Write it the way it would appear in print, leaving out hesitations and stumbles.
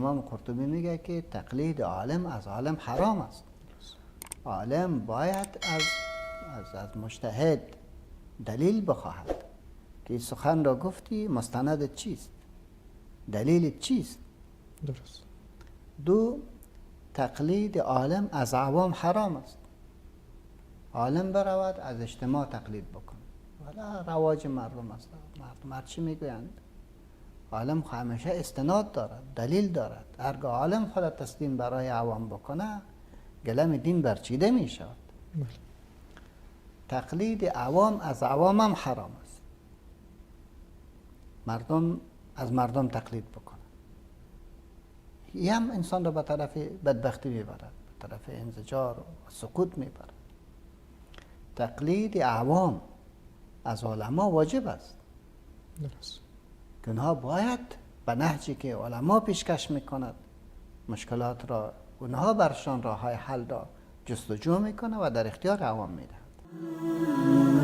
امام قرطبی میگه که تقلید عالم از عالم حرام است. عالم باید از مجتهد دلیل بخواهد که این سخن را گفتی، مستندت چیست، دلیلت چیست. درست. دو، تقلید عالم از عوام حرام است. عالم برود از اجتماع تقلید بکن، ولی رواج مردم است. مردم چی میگویند؟ عالم همیشه استناد دارد، دلیل دارد. هرگاه عالم خود تسلیم برای عوام بکنه، گلم دین برچیده می شود. تقلید عوام از عوام هم حرام است. مردم از مردم تقلید بکنه، این هم انسان را به طرف بدبختی میبرد، به طرف انزجار و سقوط میبرد. تقلید عوام از علما واجب است. درست. که اونها باید به نهجی که علما پیشکش میکند مشکلات را، اونها برشان راه های حل را جستجو میکنه و در اختیار عوام میدهد.